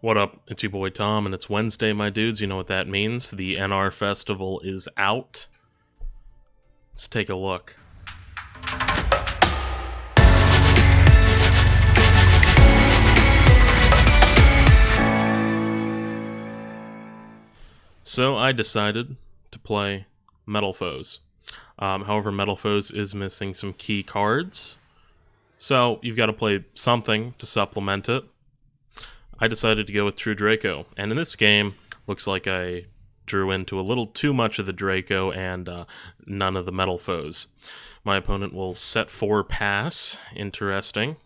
What up? It's your boy Tom, and it's Wednesday, my dudes. You know what that means. The NR Festival is out. Let's take a look. So I decided to play METALFOEs. However, METALFOEs is missing some key cards, so you've got to play something to supplement it. I decided to go with True Draco, and in this game, looks like I drew into a little too much of the Draco and none of the METALFOEs. My opponent will set 4 pass. Interesting.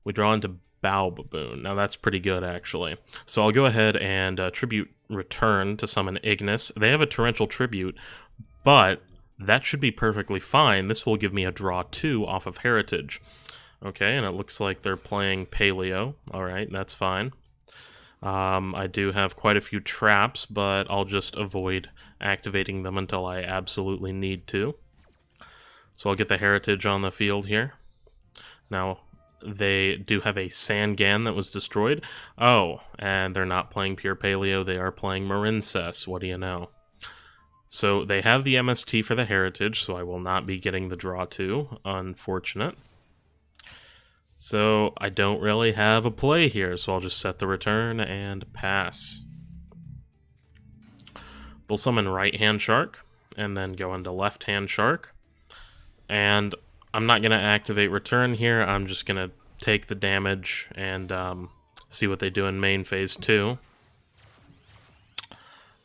We draw into Baboon. Now that's pretty good, actually. So I'll go ahead and Tribute Return to summon Ignis. They have a Torrential Tribute, but that should be perfectly fine. This will give me a draw 2 off of Heritage. Okay, and it looks like they're playing Paleo. Alright, that's fine. I do have quite a few traps, but I'll just avoid activating them until I absolutely need to. So I'll get the Heritage on the field here. Now, they do have a Sangan that was destroyed. Oh, and they're not playing Pure Paleo, they are playing Marincess. What do you know? So they have the MST for the Heritage, so I will not be getting the draw 2. Unfortunate. So I don't really have a play here, so I'll just set the return and pass. They'll summon Right Hand Shark, and then go into Left Hand Shark. And I'm not going to activate return here, I'm just going to take the damage and see what they do in main phase 2.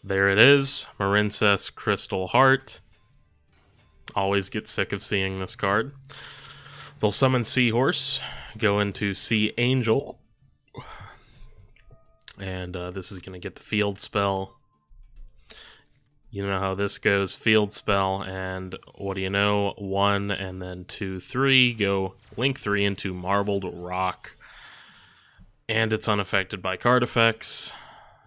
There it is, Marincess Crystal Heart. Always get sick of seeing this card. They'll summon Seahorse, go into Sea Angel, and this is going to get the field spell. You know how this goes, field spell, and what do you know, 1 and then 2, 3, go link 3 into Marbled Rock. And it's unaffected by card effects,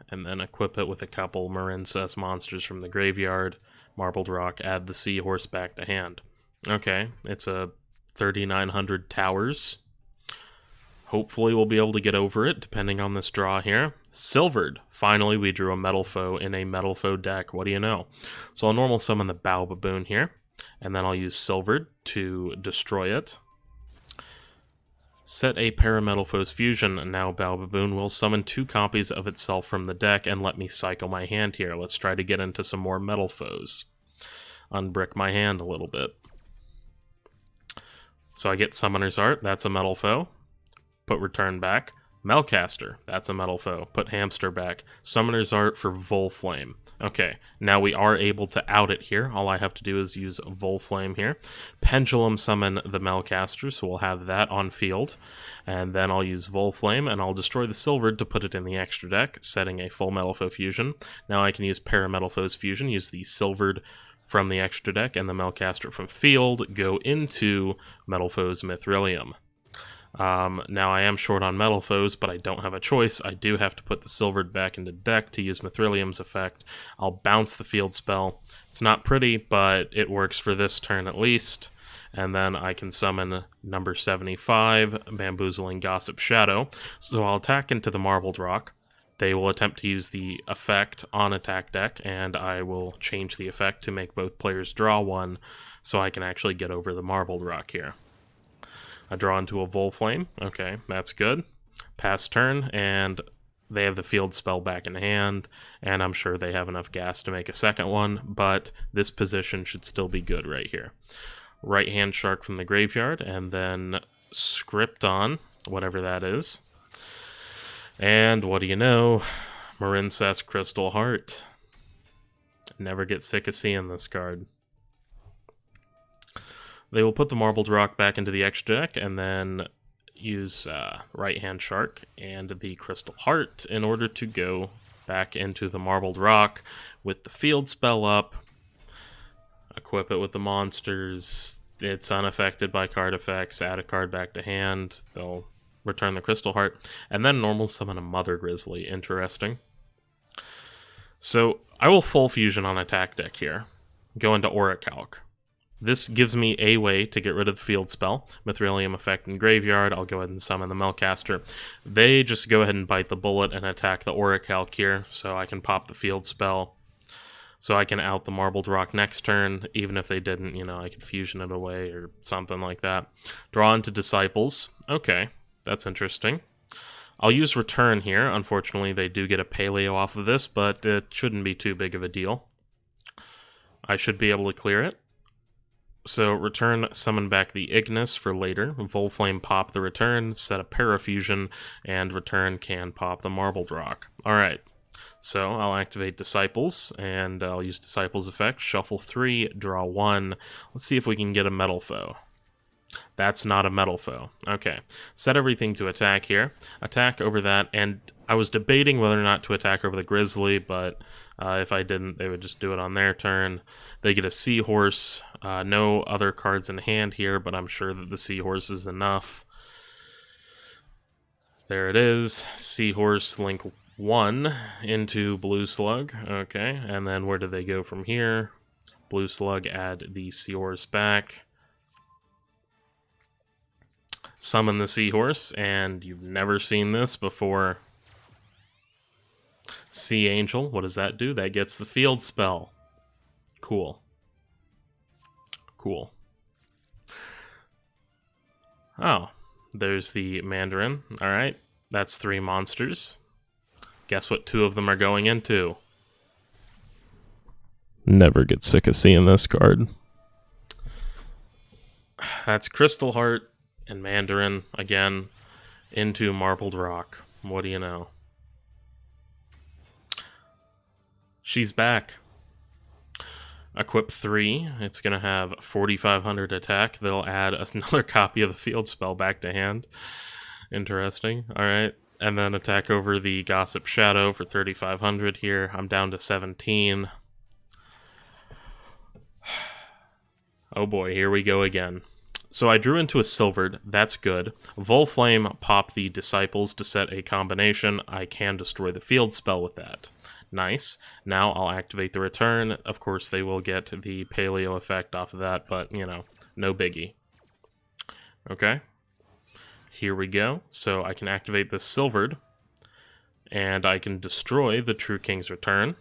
and then equip it with a couple Marincess monsters from the graveyard, Marbled Rock, add the Seahorse back to hand. Okay, it's a 3,900 towers. Hopefully we'll be able to get over it, depending on this draw here. Silvered. Finally, we drew a METALFOE in a METALFOE deck. What do you know? So I'll normal summon the Baboon here, and then I'll use Silvered to destroy it. Set a Parametalfoes fusion, and now Baboon will summon 2 copies of itself from the deck and let me cycle my hand here. Let's try to get into some more METALFOEs. Unbrick my hand a little bit. So I get Summoner's Art, that's a METALFOE. Put return back. Melcaster, that's a METALFOE. Put hamster back. Summoner's Art for Volflame. Okay, now we are able to out it here. All I have to do is use Volflame here. Pendulum summon the Melcaster, so we'll have that on field. And then I'll use Volflame, and I'll destroy the Silvered to put it in the extra deck, setting a full METALFOE fusion. Now I can use Parametalfoes fusion, use the Silvered from the extra deck and the Melcaster from field, go into METALFOEs Mithrilium. Now I am short on METALFOEs, but I don't have a choice. I do have to put the Silvered back into deck to use Mithrilium's effect. I'll bounce the field spell. It's not pretty, but it works for this turn at least. And then I can summon number 75, Bamboozling Gossip Shadow. So I'll attack into the Marbled Rock. They will attempt to use the effect on attack deck, and I will change the effect to make both players draw 1, so I can actually get over the Marbled Rock here. I draw into a Volflame. Okay, that's good. Pass turn, and they have the field spell back in hand, and I'm sure they have enough gas to make a second one, but this position should still be good right here. Right Hand Shark from the graveyard, and then Scripton, whatever that is. And what do you know? Marincess Crystal Heart. Never get sick of seeing this card. They will put the Marbled Rock back into the extra deck and then use Right Hand Shark and the Crystal Heart in order to go back into the Marbled Rock with the field spell up. Equip it with the monsters. It's unaffected by card effects. Add a card back to hand. They'll return the Crystal Heart, and then normal summon a Mother Grizzly. Interesting. So I will full fusion on attack deck here. Go into Orichalc. This gives me a way to get rid of the field spell. Mithrilium effect in graveyard. I'll go ahead and summon the Melcaster. They just go ahead and bite the bullet and attack the Orichalc here, so I can pop the field spell. So I can out the Marbled Rock next turn. Even if they didn't, you know, I could fusion it away or something like that. Draw into Disciples. Okay, that's interesting. I'll use Return here. Unfortunately, they do get a Paleo off of this, but it shouldn't be too big of a deal. I should be able to clear it. So Return, summon back the Ignis for later. Volflame pop the Return, set a Parafusion, and Return can pop the Marbled Rock. Alright, so I'll activate Disciples, and I'll use Disciples effect. Shuffle 3, draw 1. Let's see if we can get a Metalfoe. That's not a Metalfoe. Okay, set everything to attack here. Attack over that, and I was debating whether or not to attack over the Grizzly, but if I didn't, they would just do it on their turn. They get a Seahorse. No other cards in hand here, but I'm sure that the Seahorse is enough. There it is. Seahorse, link 1 into Blue Slug. Okay, and then where do they go from here? Blue Slug, add the Seahorse back. Summon the Seahorse, and you've never seen this before. Sea Angel, what does that do? That gets the field spell. Cool. Cool. Oh, there's the Mandarin. Alright, that's 3 monsters. Guess what 2 of them are going into? Never get sick of seeing this card. That's Crystal Heart and Mandarin, again, into Marbled Rock. What do you know? She's back. Equip 3. It's going to have 4,500 attack. They'll add another copy of the field spell back to hand. Interesting. Alright. And then attack over the Gossip Shadow for 3,500 here. I'm down to 17. Oh boy, here we go again. So I drew into a Silvered, that's good. Volflame pop the Disciples to set a combination. I can destroy the field spell with that. Nice. Now I'll activate the Return. Of course, they will get the Paleo effect off of that, but, you know, no biggie. Okay. Here we go. So I can activate this Silvered, and I can destroy the True King's Return,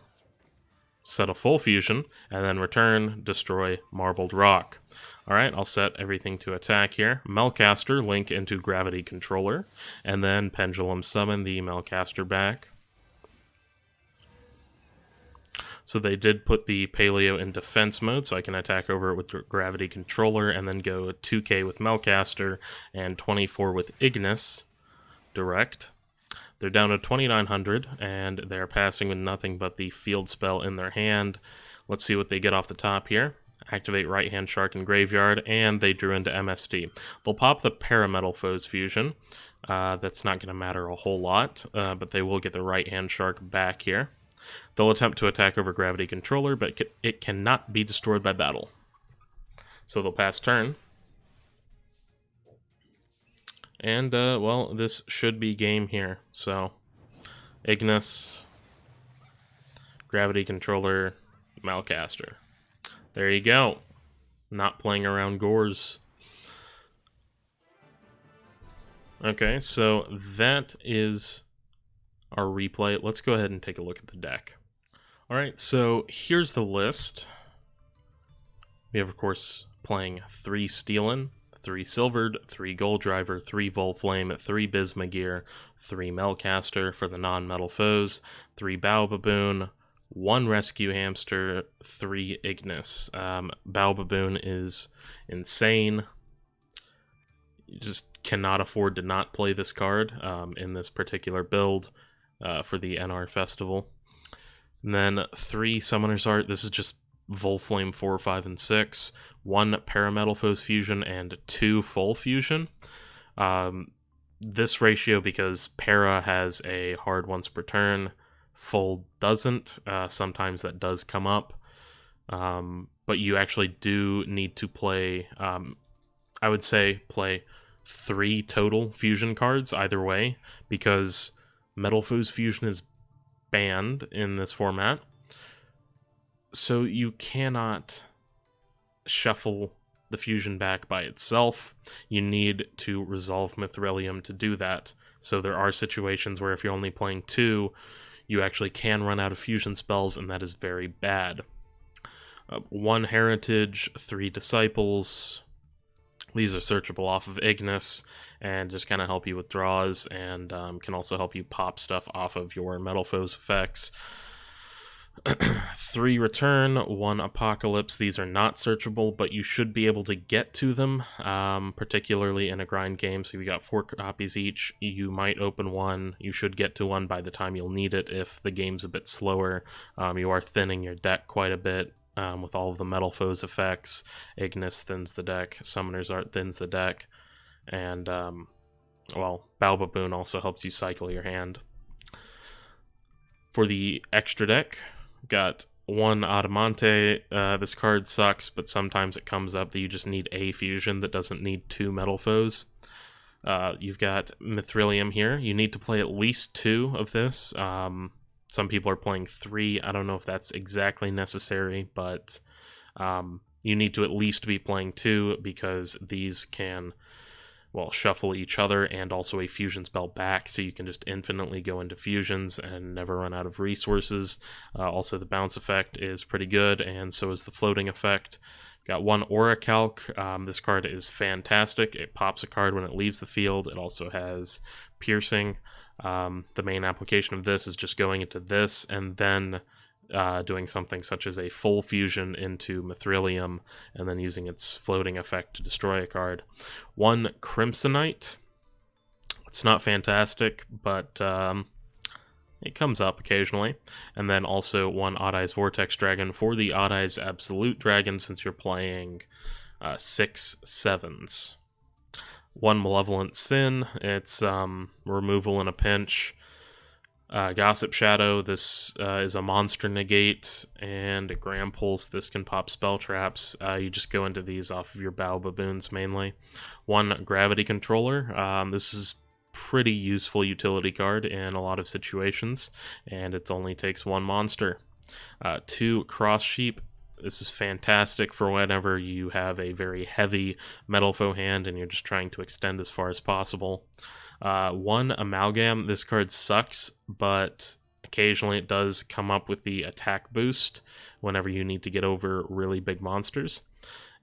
set a full fusion, and then return, destroy Marbled Rock. Alright, I'll set everything to attack here. Melcaster, link into Gravity Controller, and then Pendulum summon the Melcaster back. So they did put the Paleo in defense mode, so I can attack over it with Gravity Controller, and then go 2k with Melcaster, and 24 with Ignis, direct. They're down to 2,900, and they're passing with nothing but the field spell in their hand. Let's see what they get off the top here. Activate Right Hand Shark in Graveyard, and they drew into MST. They'll pop the Parametalfoes fusion. That's not going to matter a whole lot, but they will get the Right Hand Shark back here. They'll attempt to attack over Gravity Controller, but it cannot be destroyed by battle. So they'll pass turn. And, well, this should be game here. So, Ignis, Gravity Controller, Melcaster. There you go. Not playing around Gores. Okay, so that is our replay. Let's go ahead and take a look at the deck. Alright, so here's the list. We have, of course, playing 3 Steelin', 3 Silvered, 3 Gold Driver, 3 Volflame, 3 Bismugear, 3 Melcaster for the non-metal foes, 3 Baobaboon, 1 Rescue Hamster, 3 Ignis. Baobaboon is insane. You just cannot afford to not play this card in this particular build for the NR Festival. And then 3 Summoner's Art. This is just Volflame 4, 5, and 6. 1 Parametalfoes fusion and 2 full fusion. This ratio, because Para has a hard once per turn, full doesn't. Sometimes that does come up. But you actually do need to play, I would say, play 3 total fusion cards either way, because Metalfoes fusion is banned in this format. So you cannot shuffle the fusion back by itself. You need to resolve Mithrilium to do that. So there are situations where if you're only playing 2, you actually can run out of fusion spells, and that is very bad. 1 Heritage, 3 Disciples. These are searchable off of Ignis, and just kind of help you with draws, and can also help you pop stuff off of your METALFOE's effects. 3 Return, 1 Apocalypse. These are not searchable, but you should be able to get to them, particularly in a grind game. So you got 4 copies each. You might open 1. You should get to 1 by the time you'll need it if the game's a bit slower. You are thinning your deck quite a bit. With all of the METALFOE's effects. Ignis thins the deck, Summoner's Art thins the deck, and, well, Balbaboon also helps you cycle your hand. For the extra deck, got 1 Adamante. This card sucks, but sometimes it comes up that you just need a fusion that doesn't need 2 METALFOEs. You've got Mithrilium here. You need to play at least 2 of this. Some people are playing 3. I don't know if that's exactly necessary, but you need to at least be playing 2 because these can, well, shuffle each other and also a fusion spell back, so you can just infinitely go into fusions and never run out of resources. Also, the bounce effect is pretty good, and so is the floating effect. Got 1 Orichalc. This card is fantastic. It pops a card when it leaves the field. It also has piercing. The main application of this is just going into this and then doing something such as a full fusion into Mithrilium and then using its floating effect to destroy a card. 1 Crimsonite. It's not fantastic, but it comes up occasionally. And then also 1 Odd Eyes Vortex Dragon for the Odd Eyes Absolute Dragon since you're playing 6 7s. 1 Malevolent Sin. It's removal in a pinch. Gossip Shadow. This is a monster negate, and a Gram Pulse. This can pop spell traps. You just go into these off of your Baboons mainly. 1 Gravity Controller. This is pretty useful utility card in a lot of situations, and it only takes 1 monster. 2 Cross Sheep. This is fantastic for whenever you have a very heavy METALFOE hand and you're just trying to extend as far as possible. 1 Amalgam. This card sucks, but occasionally it does come up with the attack boost whenever you need to get over really big monsters.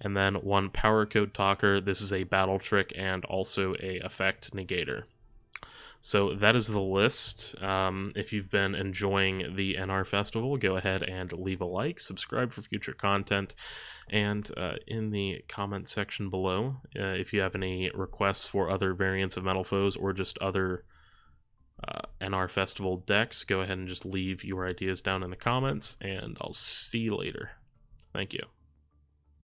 And then 1 Power Code Talker. This is a battle trick and also a effect negator. So that is the list. If you've been enjoying the NR Festival, go ahead and leave a like, subscribe for future content, and in the comment section below, if you have any requests for other variants of METALFOEs or just other NR Festival decks, go ahead and just leave your ideas down in the comments, and I'll see you later. Thank you.